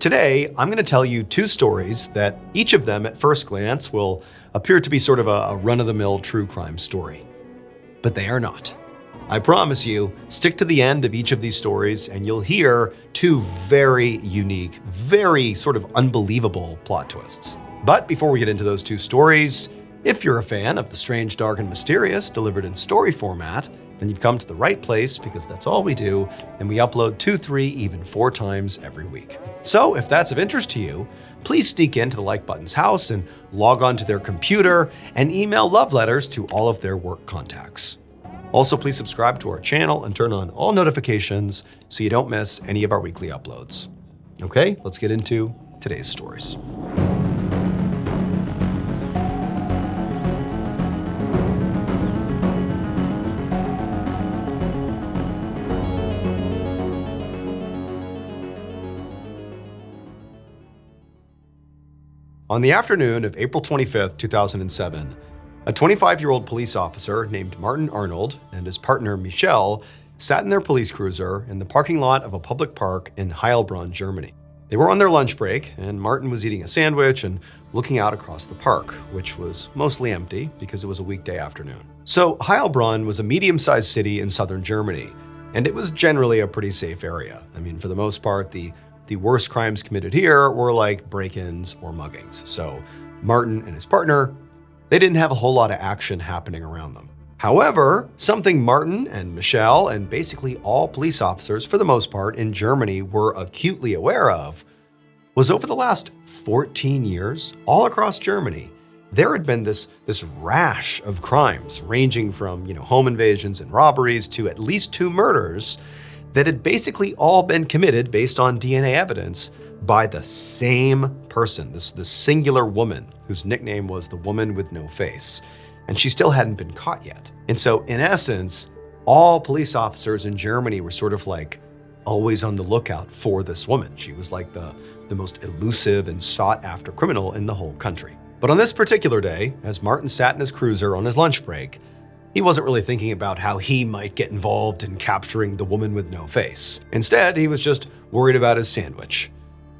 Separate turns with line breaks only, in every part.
Today, I'm going to tell you two stories that each of them at first glance will appear to be sort of a run-of-the-mill true crime story. But they are not. I promise you, stick to the end of each of these stories and you'll hear two very unique, very sort of unbelievable plot twists. But before we get into those two stories, if you're a fan of the strange, dark, and mysterious delivered in story format, then you've come to the right place because that's all we do, and we upload 2, 3, even 4 times every week. So if that's of interest to you, please sneak into the Like Button's house and log on to their computer and email love letters to all of their work contacts. Also, please subscribe to our channel and turn on all notifications so you don't miss any of our weekly uploads. Okay, let's get into today's stories. On the afternoon of April 25th, 2007, a 25-year-old police officer named Martin Arnold and his partner Michelle sat in their police cruiser in the parking lot of a public park in Heilbronn, Germany. They were on their lunch break, and Martin was eating a sandwich and looking out across the park, which was mostly empty because it was a weekday afternoon. So Heilbronn was a medium-sized city in southern Germany, and it was generally a pretty safe area. I mean, for the most part, the worst crimes committed here were like break-ins or muggings. So Martin and his partner, they didn't have a whole lot of action happening around them. However, something Martin and Michelle and basically all police officers for the most part in Germany were acutely aware of was over the last 14 years, all across Germany, there had been this rash of crimes ranging from, home invasions and robberies to at least 2 murders that had basically all been committed based on DNA evidence by the same person, this singular woman whose nickname was the woman with no face. And she still hadn't been caught yet. And so in essence, all police officers in Germany were sort of like always on the lookout for this woman. She was like the most elusive and sought after criminal in the whole country. But on this particular day, as Martin sat in his cruiser on his lunch break, he wasn't really thinking about how he might get involved in capturing the woman with no face. Instead, he was just worried about his sandwich.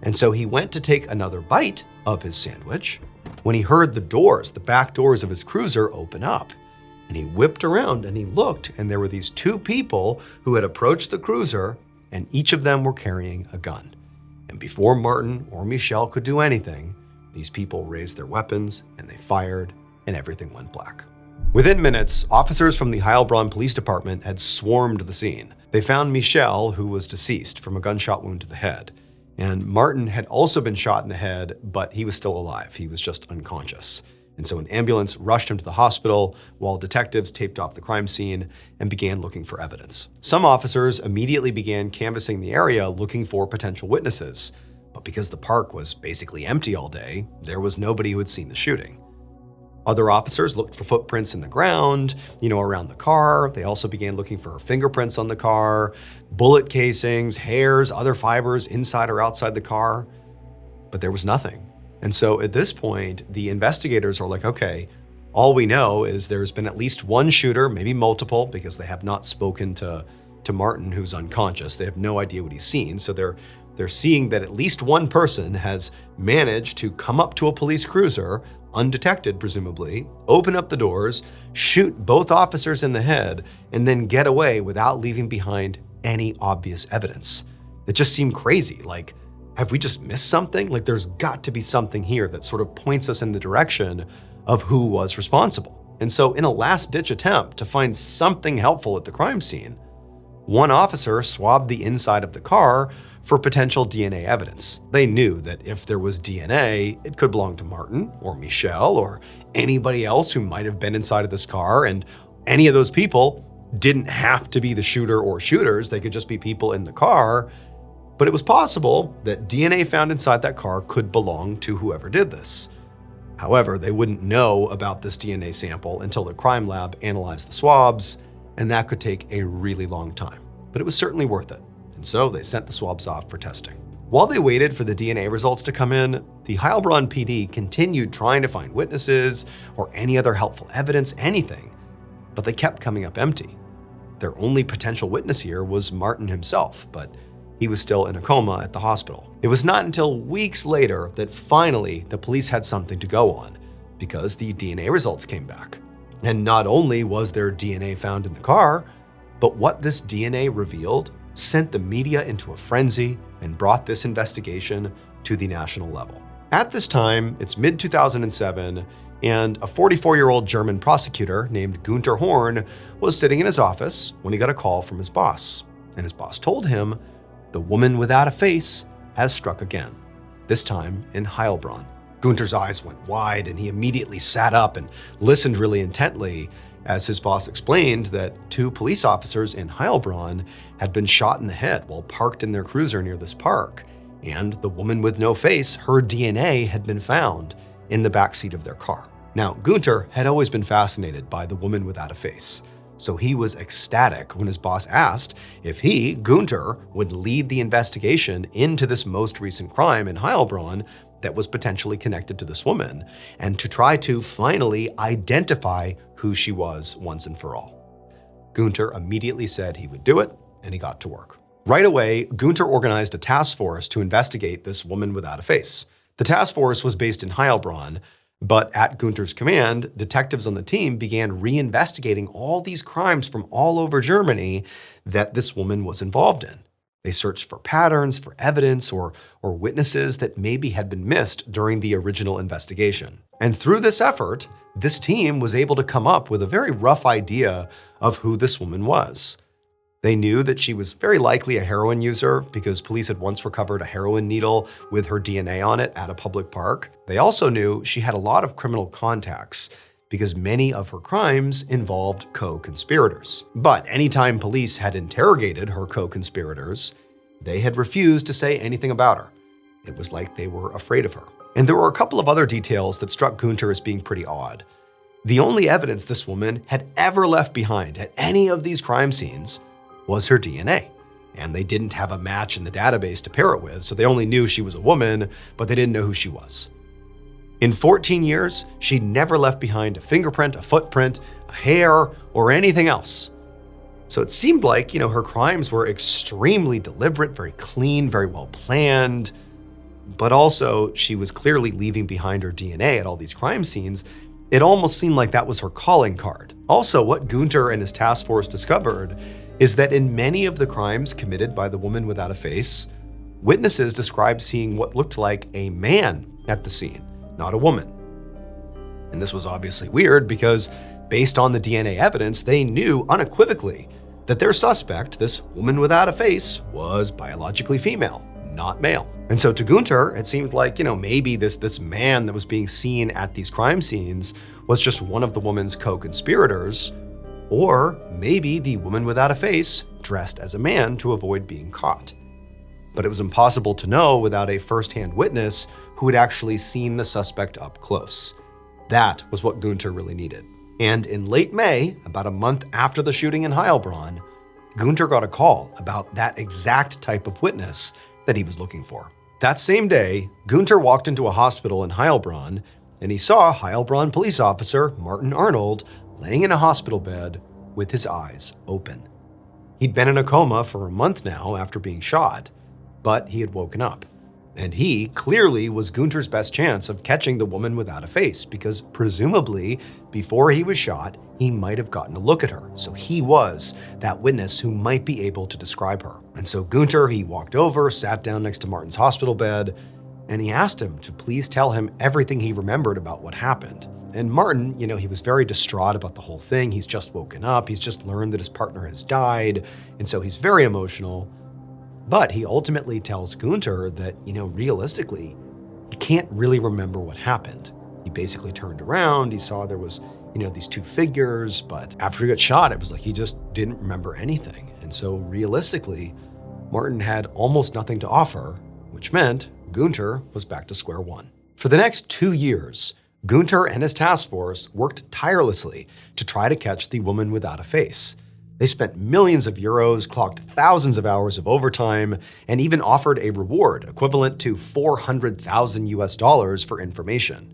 And so he went to take another bite of his sandwich when he heard the back doors of his cruiser open up. And he whipped around and he looked, and there were these 2 people who had approached the cruiser, and each of them were carrying a gun. And before Martin or Michelle could do anything, these people raised their weapons and they fired, and everything went black. Within minutes, officers from the Heilbronn Police Department had swarmed the scene. They found Michelle, who was deceased from a gunshot wound to the head. And Martin had also been shot in the head, but he was still alive. He was just unconscious. And so an ambulance rushed him to the hospital while detectives taped off the crime scene and began looking for evidence. Some officers immediately began canvassing the area looking for potential witnesses. But because the park was basically empty all day, there was nobody who had seen the shooting. Other officers looked for footprints in the ground, around the car. They also began looking for fingerprints on the car, bullet casings, hairs, other fibers inside or outside the car. But there was nothing. And so at this point, the investigators are like, okay, all we know is there's been at least one shooter, maybe multiple, because they have not spoken to Martin, who's unconscious. They have no idea what he's seen. So they're seeing that at least one person has managed to come up to a police cruiser, undetected presumably, open up the doors, shoot both officers in the head, and then get away without leaving behind any obvious evidence. It just seemed crazy. Like, have we just missed something? Like, there's got to be something here that sort of points us in the direction of who was responsible. And so in a last-ditch attempt to find something helpful at the crime scene, one officer swabbed the inside of the car for potential DNA evidence. They knew that if there was DNA, it could belong to Martin or Michelle or anybody else who might have been inside of this car, and any of those people didn't have to be the shooter or shooters. They could just be people in the car. But it was possible that DNA found inside that car could belong to whoever did this. However, they wouldn't know about this DNA sample until the crime lab analyzed the swabs, and that could take a really long time. But it was certainly worth it. And so they sent the swabs off for testing. While they waited for the DNA results to come in, the Heilbronn PD continued trying to find witnesses or any other helpful evidence, anything, but they kept coming up empty. Their only potential witness here was Martin himself, but he was still in a coma at the hospital. It was not until weeks later that finally the police had something to go on, because the DNA results came back. And not only was there DNA found in the car, but what this DNA revealed sent the media into a frenzy and brought this investigation to the national level. At this time, it's mid-2007, and a 44-year-old German prosecutor named Günther Horn was sitting in his office when he got a call from his boss. And his boss told him, the woman without a face has struck again, this time in Heilbronn. Günther's eyes went wide, and he immediately sat up and listened really intently as his boss explained that 2 police officers in Heilbronn had been shot in the head while parked in their cruiser near this park. And the woman with no face, her DNA had been found in the backseat of their car. Now, Günther had always been fascinated by the woman without a face, so he was ecstatic when his boss asked if he, Günther, would lead the investigation into this most recent crime in Heilbronn that was potentially connected to this woman, and to try to finally identify who she was once and for all. Günther immediately said he would do it, and he got to work. Right away, Günther organized a task force to investigate this woman without a face. The task force was based in Heilbronn, but at Günther's command, detectives on the team began reinvestigating all these crimes from all over Germany that this woman was involved in. They searched for patterns, for evidence, or witnesses that maybe had been missed during the original investigation. And through this effort, this team was able to come up with a very rough idea of who this woman was. They knew that she was very likely a heroin user because police had once recovered a heroin needle with her DNA on it at a public park. They also knew she had a lot of criminal contacts because many of her crimes involved co-conspirators. But anytime police had interrogated her co-conspirators, they had refused to say anything about her. It was like they were afraid of her. And there were a couple of other details that struck Günther as being pretty odd. The only evidence this woman had ever left behind at any of these crime scenes was her DNA. And they didn't have a match in the database to pair it with, so they only knew she was a woman, but they didn't know who she was. In 14 years, she'd never left behind a fingerprint, a footprint, a hair, or anything else. So it seemed like, her crimes were extremely deliberate, very clean, very well planned, but also she was clearly leaving behind her DNA at all these crime scenes. It almost seemed like that was her calling card. Also, what Günther and his task force discovered is that in many of the crimes committed by the woman without a face, witnesses described seeing what looked like a man at the scene, not a woman. And this was obviously weird because based on the DNA evidence, they knew unequivocally that their suspect, this woman without a face, was biologically female, not male. And so to Günther, it seemed like, maybe this man that was being seen at these crime scenes was just one of the woman's co-conspirators, or maybe the woman without a face dressed as a man to avoid being caught. But it was impossible to know without a first-hand witness who had actually seen the suspect up close. That was what Günther really needed. And in late May, about a month after the shooting in Heilbronn, Günther got a call about that exact type of witness that he was looking for. That same day, Günther walked into a hospital in Heilbronn, and he saw Heilbronn police officer Martin Arnold laying in a hospital bed with his eyes open. He'd been in a coma for a month now after being shot, but he had woken up. And he clearly was Günther's best chance of catching the woman without a face because presumably before he was shot, he might have gotten a look at her. So he was that witness who might be able to describe her. And so Günther, he walked over, sat down next to Martin's hospital bed, and he asked him to please tell him everything he remembered about what happened. And Martin, he was very distraught about the whole thing. He's just woken up. He's just learned that his partner has died. And so he's very emotional. But he ultimately tells Günther that, realistically, he can't really remember what happened. He basically turned around. He saw there was, these 2 figures. But after he got shot, it was like he just didn't remember anything. And so realistically, Martin had almost nothing to offer, which meant Günther was back to square one. For the next 2 years, Günther and his task force worked tirelessly to try to catch the woman without a face. They spent millions of euros, clocked thousands of hours of overtime, and even offered a reward equivalent to $400,000 for information.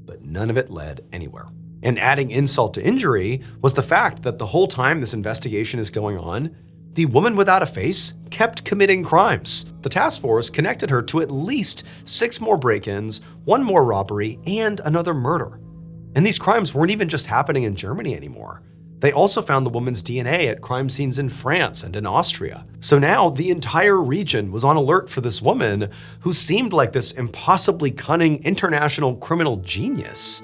But none of it led anywhere. And adding insult to injury was the fact that the whole time this investigation is going on, the woman without a face kept committing crimes. The task force connected her to at least 6 more break-ins, 1 more robbery, and another murder. And these crimes weren't even just happening in Germany anymore. They also found the woman's DNA at crime scenes in France and in Austria. So now the entire region was on alert for this woman who seemed like this impossibly cunning international criminal genius.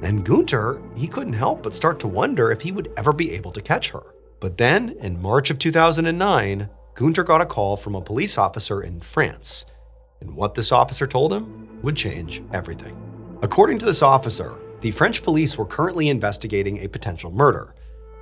And Gunther, he couldn't help but start to wonder if he would ever be able to catch her. But then, in March of 2009, Gunther got a call from a police officer in France. And what this officer told him would change everything. According to this officer, the French police were currently investigating a potential murder.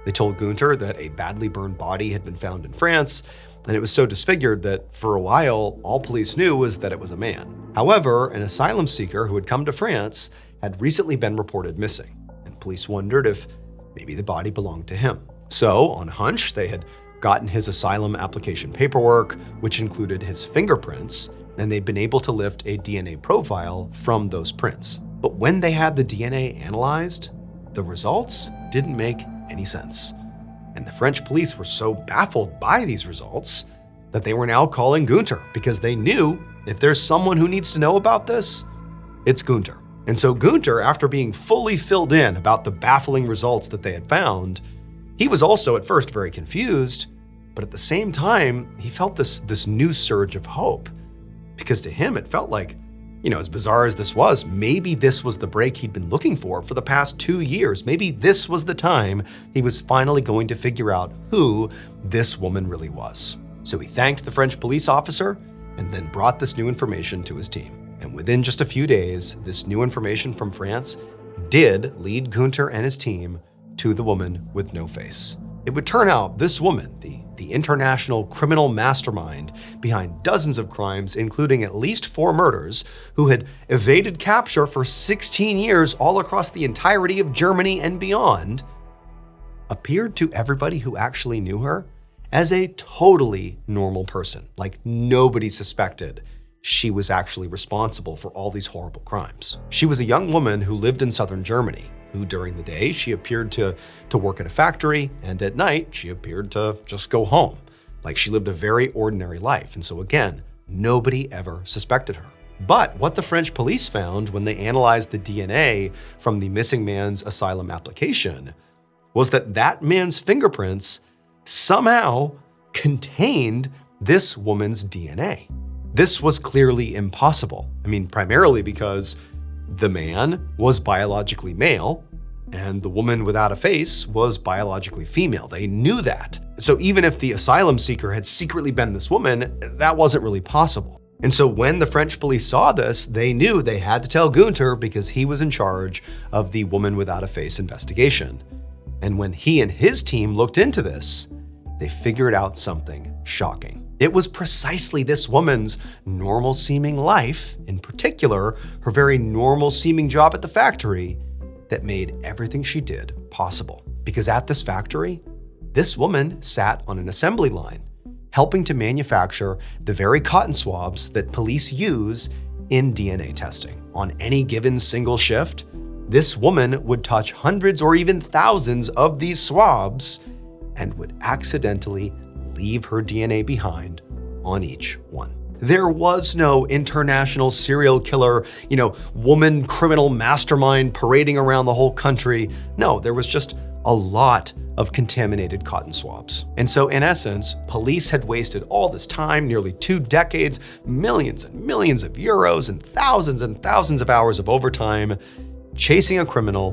They told Gunther that a badly burned body had been found in France, and it was so disfigured that for a while, all police knew was that it was a man. However, an asylum seeker who had come to France had recently been reported missing, and police wondered if maybe the body belonged to him. So, on hunch, they had gotten his asylum application paperwork, which included his fingerprints, and they'd been able to lift a DNA profile from those prints. But when they had the DNA analyzed, the results didn't make any sense. And the French police were so baffled by these results that they were now calling Gunther, because they knew if there's someone who needs to know about this, it's Gunther. And so Gunther, after being fully filled in about the baffling results that they had found, he was also at first very confused, but at the same time, he felt this new surge of hope. Because to him, it felt like, as bizarre as this was, maybe this was the break he'd been looking for the past 2 years. Maybe this was the time he was finally going to figure out who this woman really was. So he thanked the French police officer and then brought this new information to his team. And within just a few days, this new information from France did lead Gunther and his team to the woman with no face. It would turn out this woman, the international criminal mastermind behind dozens of crimes, including at least 4 murders, who had evaded capture for 16 years all across the entirety of Germany and beyond, appeared to everybody who actually knew her as a totally normal person. Like nobody suspected she was actually responsible for all these horrible crimes. She was a young woman who lived in southern Germany, who during the day she appeared to work at a factory, and at night she appeared to just go home. Like she lived a very ordinary life. And so again, nobody ever suspected her. But what the French police found when they analyzed the DNA from the missing man's asylum application was that that man's fingerprints somehow contained this woman's DNA. This was clearly impossible. Primarily because the man was biologically male and the woman without a face was biologically female. They knew that. So even if the asylum seeker had secretly been this woman, that wasn't really possible. And so when the French police saw this, they knew they had to tell Gunther because he was in charge of the woman without a face investigation. And when he and his team looked into this, they figured out something shocking. It was precisely this woman's normal-seeming life, in particular, her very normal-seeming job at the factory, that made everything she did possible. Because at this factory, this woman sat on an assembly line, helping to manufacture the very cotton swabs that police use in DNA testing. On any given single shift, this woman would touch hundreds or even thousands of these swabs and would accidentally leave her DNA behind on each one. There was no international serial killer, woman criminal mastermind parading around the whole country. No, there was just a lot of contaminated cotton swabs. And so in essence, police had wasted all this time, nearly 2 decades, millions and millions of euros, and thousands of hours of overtime, chasing a criminal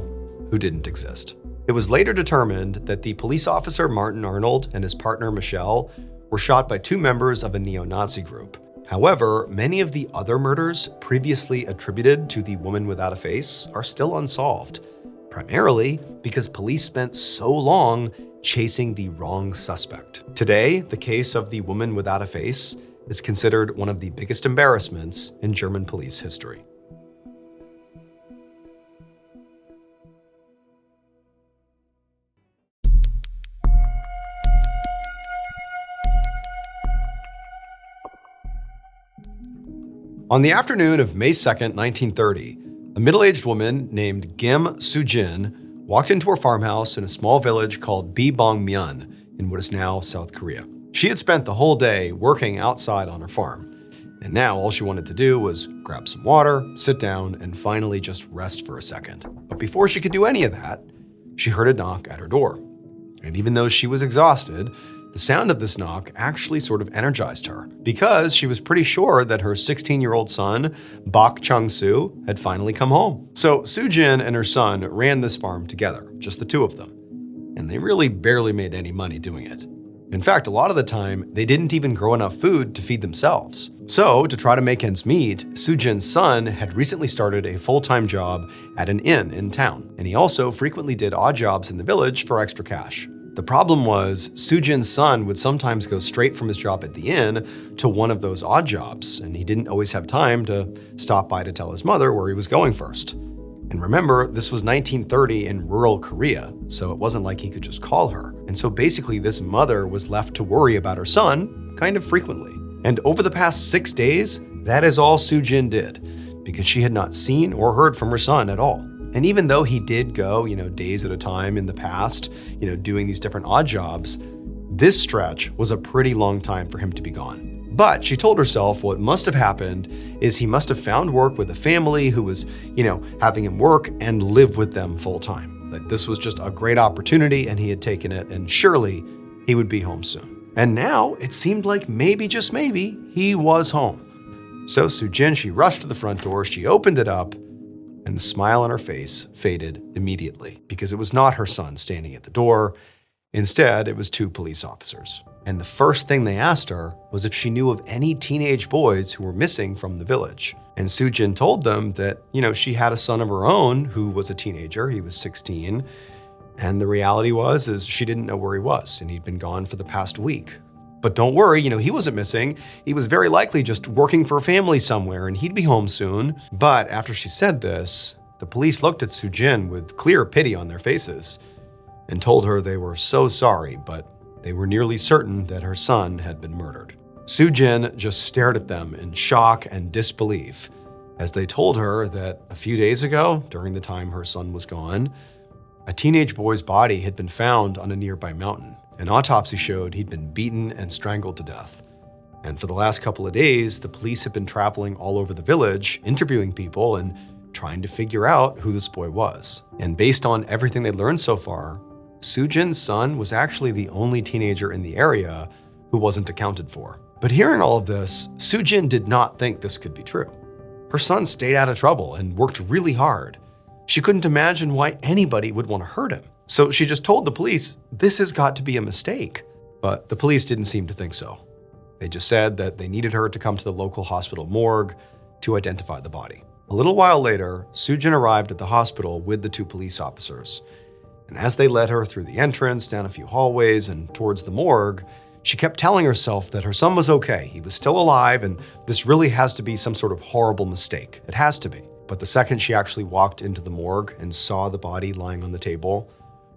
who didn't exist. It was later determined that the police officer Martin Arnold and his partner Michelle were shot by 2 members of a neo-Nazi group. However, many of the other murders previously attributed to the woman without a face are still unsolved, primarily because police spent so long chasing the wrong suspect. Today, the case of the woman without a face is considered one of the biggest embarrassments in German police history. On the afternoon of May 2nd, 1930, a middle-aged woman named Kim Soo-jin walked into her farmhouse in a small village called Bibongmyeon in what is now South Korea. She had spent the whole day working outside on her farm, and now all she wanted to do was grab some water, sit down, and finally just rest for a second. But before she could do any of that, she heard a knock at her door. And even though she was exhausted, the sound of this knock actually sort of energized her, because she was pretty sure that her 16-year-old son, Bok Chung-soo, had finally come home. So Soo-jin and her son ran this farm together, just the two of them. And they really barely made any money doing it. In fact, a lot of the time, they didn't even grow enough food to feed themselves. So, to try to make ends meet, Soo-jin's son had recently started a full-time job at an inn in town, and he also frequently did odd jobs in the village for extra cash. The problem was, Soo-jin's son would sometimes go straight from his job at the inn to one of those odd jobs, and he didn't always have time to stop by to tell his mother where he was going first. And remember, this was 1930 in rural Korea, so it wasn't like he could just call her. And so basically this mother was left to worry about her son kind of frequently. And over the past 6 days, that is all Soo-jin did, because she had not seen or heard from her son at all. And even though he did go, days at a time in the past, doing these different odd jobs, this stretch was a pretty long time for him to be gone. But she told herself what must have happened is he must have found work with a family who was, having him work and live with them full time. That this was just a great opportunity and he had taken it, and surely he would be home soon. And now it seemed like maybe, just maybe, he was home. So Soo-jin, she rushed to the front door, she opened it up, and the smile on her face faded immediately, because it was not her son standing at the door. Instead, it was 2 police officers. And the first thing they asked her was if she knew of any teenage boys who were missing from the village. And Soo-jin told them that, she had a son of her own who was a teenager. He was 16. And the reality is she didn't know where he was, and he'd been gone for the past week. But don't worry, he wasn't missing. He was very likely just working for a family somewhere, and he'd be home soon. But after she said this, the police looked at Soo-jin with clear pity on their faces and told her they were so sorry, but they were nearly certain that her son had been murdered. Soo-jin just stared at them in shock and disbelief as they told her that a few days ago, during the time her son was gone, a teenage boy's body had been found on a nearby mountain. An autopsy showed he'd been beaten and strangled to death. And for the last couple of days, the police had been traveling all over the village, interviewing people and trying to figure out who this boy was. And based on everything they'd learned so far, Soo-jin's son was actually the only teenager in the area who wasn't accounted for. But hearing all of this, Soo-jin did not think this could be true. Her son stayed out of trouble and worked really hard. She couldn't imagine why anybody would want to hurt him. So she just told the police, this has got to be a mistake. But the police didn't seem to think so. They just said that they needed her to come to the local hospital morgue to identify the body. A little while later, Soo-jin arrived at the hospital with the 2 police officers. And as they led her through the entrance, down a few hallways, and towards the morgue, she kept telling herself that her son was okay, he was still alive, and this really has to be some sort of horrible mistake. It has to be. But the second she actually walked into the morgue and saw the body lying on the table,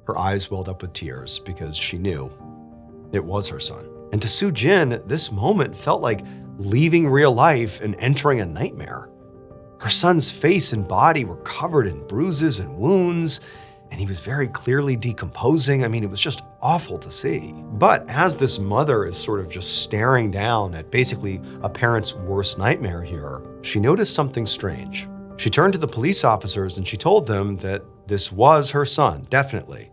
her eyes welled up with tears because she knew it was her son. And to Soo-jin, this moment felt like leaving real life and entering a nightmare. Her son's face and body were covered in bruises and wounds, and he was very clearly decomposing. It was just awful to see. But as this mother is sort of just staring down at basically a parent's worst nightmare here, she noticed something strange. She turned to the police officers and she told them that this was her son, definitely.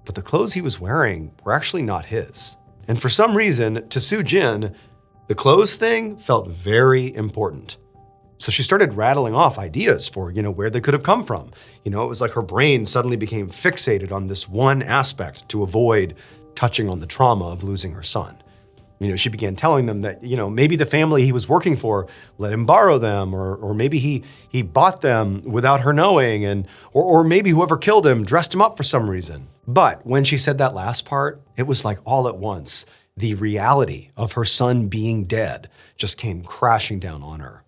But the clothes he was wearing were actually not his. And for some reason, to Soo-jin, the clothes thing felt very important. So she started rattling off ideas for, where they could have come from. It was like her brain suddenly became fixated on this one aspect to avoid touching on the trauma of losing her son. She began telling them that, maybe the family he was working for let him borrow them, or maybe he bought them without her knowing, or maybe whoever killed him dressed him up for some reason. But when she said that last part, it was like all at once, the reality of her son being dead just came crashing down on her.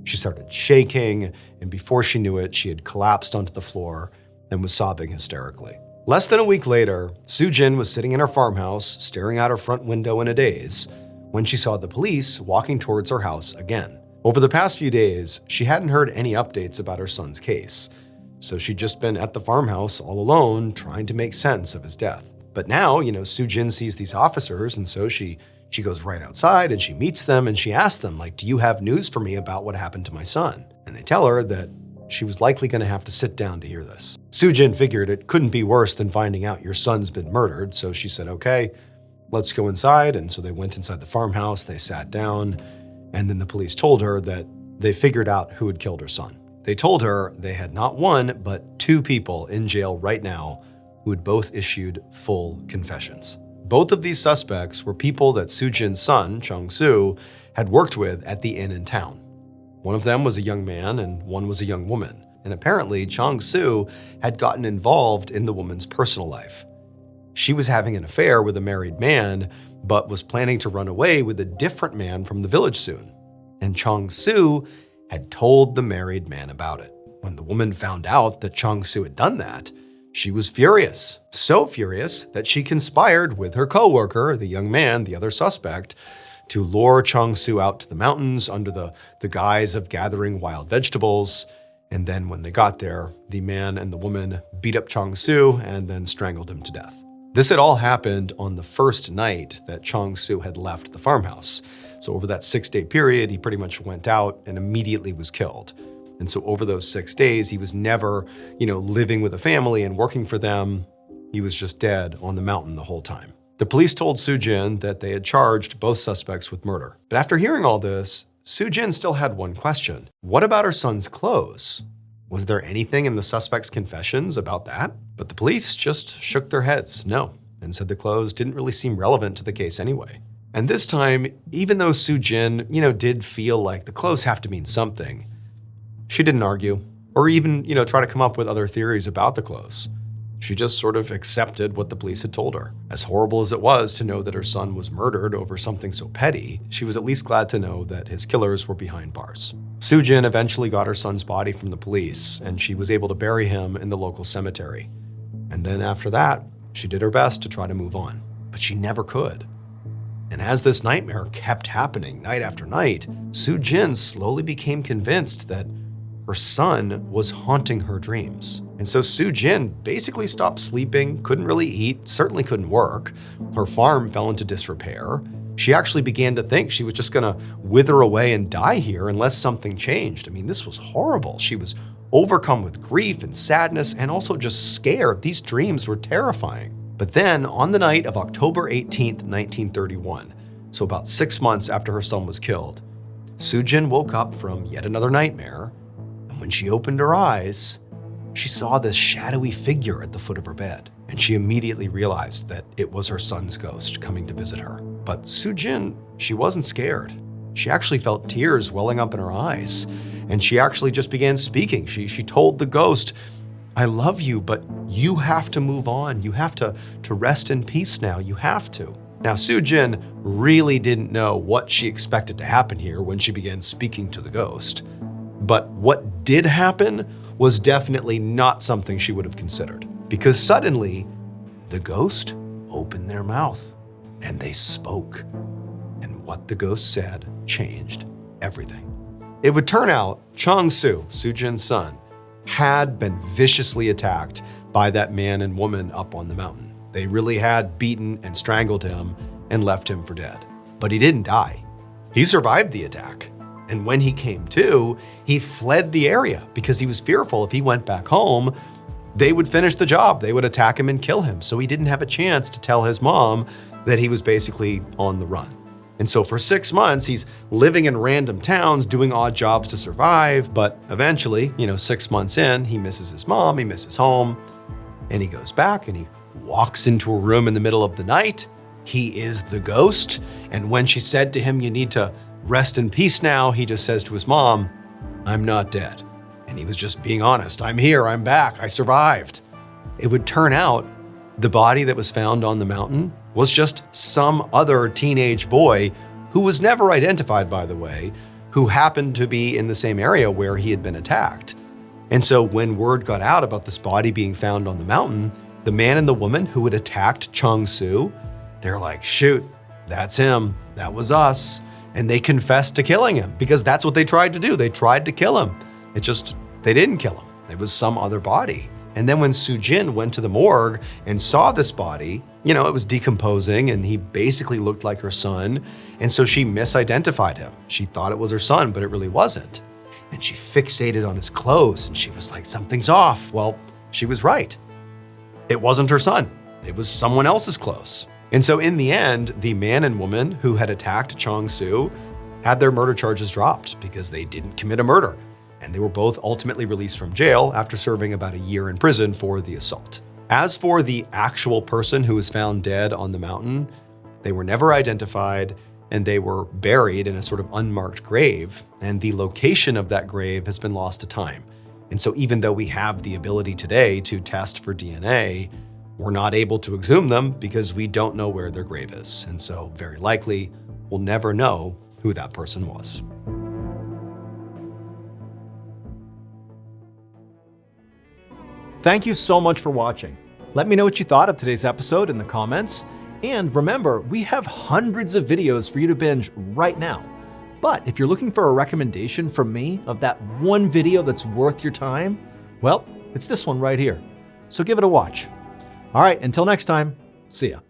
She started shaking, and before she knew it, she had collapsed onto the floor and was sobbing hysterically. Less than a week later, Soo-jin was sitting in her farmhouse, staring out her front window in a daze, when she saw the police walking towards her house again. Over the past few days, she hadn't heard any updates about her son's case, so she'd just been at the farmhouse all alone, trying to make sense of his death. But now, Soo-jin sees these officers, and so she She goes right outside and she meets them and she asks them, like, do you have news for me about what happened to my son? And they tell her that she was likely going to have to sit down to hear this. Soo-jin figured it couldn't be worse than finding out your son's been murdered, so she said, okay, let's go inside. And so they went inside the farmhouse, they sat down, and then the police told her that they figured out who had killed her son. They told her they had not one, but two people in jail right now who had both issued full confessions. Both of these suspects were people that Soo-jin's son, Chung-soo, had worked with at the inn in town. One of them was a young man and one was a young woman. And apparently, Chung-soo had gotten involved in the woman's personal life. She was having an affair with a married man, but was planning to run away with a different man from the village soon. And Chung-soo had told the married man about it. When the woman found out that Chung-soo had done that, she was furious. So furious that she conspired with her co-worker, the young man, the other suspect, to lure Chung-soo out to the mountains under the guise of gathering wild vegetables. And then when they got there, the man and the woman beat up Chung-soo and then strangled him to death. This had all happened on the first night that Chung-soo had left the farmhouse. So over that 6-day period, he pretty much went out and immediately was killed. And so over those 6 days, he was never, living with a family and working for them. He was just dead on the mountain the whole time. The police told Soo-jin that they had charged both suspects with murder. But after hearing all this, Soo-jin still had one question. What about her son's clothes? Was there anything in the suspect's confessions about that? But the police just shook their heads, no, and said the clothes didn't really seem relevant to the case anyway. And this time, even though Soo-jin, did feel like the clothes have to mean something, she didn't argue or even, try to come up with other theories about the clothes. She just sort of accepted what the police had told her. As horrible as it was to know that her son was murdered over something so petty, she was at least glad to know that his killers were behind bars. Soo-jin eventually got her son's body from the police, and she was able to bury him in the local cemetery. And then after that, she did her best to try to move on, but she never could. And as this nightmare kept happening night after night, Soo-jin slowly became convinced that her son was haunting her dreams. And so Soo-jin basically stopped sleeping, couldn't really eat, certainly couldn't work. Her farm fell into disrepair. She actually began to think she was just gonna wither away and die here unless something changed. I mean, this was horrible. She was overcome with grief and sadness and also just scared. These dreams were terrifying. But then on the night of October 18th, 1931, so about 6 months after her son was killed, Soo-jin woke up from yet another nightmare. When she opened her eyes, she saw this shadowy figure at the foot of her bed, and she immediately realized that it was her son's ghost coming to visit her. But Soo-jin, she wasn't scared. She actually felt tears welling up in her eyes, and she actually just began speaking. She told the ghost, I love you, but you have to move on. You have to rest in peace now. You have to. Now, Soo-jin really didn't know what she expected to happen here when she began speaking to the ghost. But what did happen was definitely not something she would have considered, because suddenly the ghost opened their mouth and they spoke. And what the ghost said changed everything. It would turn out Chung-soo, Soo-jin's son, had been viciously attacked by that man and woman up on the mountain. They really had beaten and strangled him and left him for dead. But he didn't die. He survived the attack. And when he came to, he fled the area because he was fearful if he went back home, they would finish the job. They would attack him and kill him. So he didn't have a chance to tell his mom that he was basically on the run. And so for 6 months, he's living in random towns, doing odd jobs to survive. But eventually, 6 months in, he misses his mom, he misses home, and he goes back and he walks into a room in the middle of the night. He is the ghost. And when she said to him, you need to rest in peace now, he just says to his mom, I'm not dead. And he was just being honest. I'm here, I'm back, I survived. It would turn out the body that was found on the mountain was just some other teenage boy who was never identified, by the way, who happened to be in the same area where he had been attacked. And so when word got out about this body being found on the mountain, the man and the woman who had attacked Chung-soo, they're like, shoot, that's him, that was us. And they confessed to killing him because that's what they tried to do. They tried to kill him. They didn't kill him. It was some other body. And then when Soo-jin went to the morgue and saw this body, it was decomposing and he basically looked like her son. And so she misidentified him. She thought it was her son, but it really wasn't. And she fixated on his clothes and she was like, something's off. Well, she was right. It wasn't her son. It was someone else's clothes. And so in the end, the man and woman who had attacked Chong Su had their murder charges dropped because they didn't commit a murder. And they were both ultimately released from jail after serving about a year in prison for the assault. As for the actual person who was found dead on the mountain, they were never identified and they were buried in a sort of unmarked grave. And the location of that grave has been lost to time. And so even though we have the ability today to test for DNA, we're not able to exhume them because we don't know where their grave is. And so very likely we'll never know who that person was. Thank you so much for watching. Let me know what you thought of today's episode in the comments. And remember, we have hundreds of videos for you to binge right now. But if you're looking for a recommendation from me of that one video that's worth your time, well, it's this one right here. So give it a watch. All right, until next time, see ya.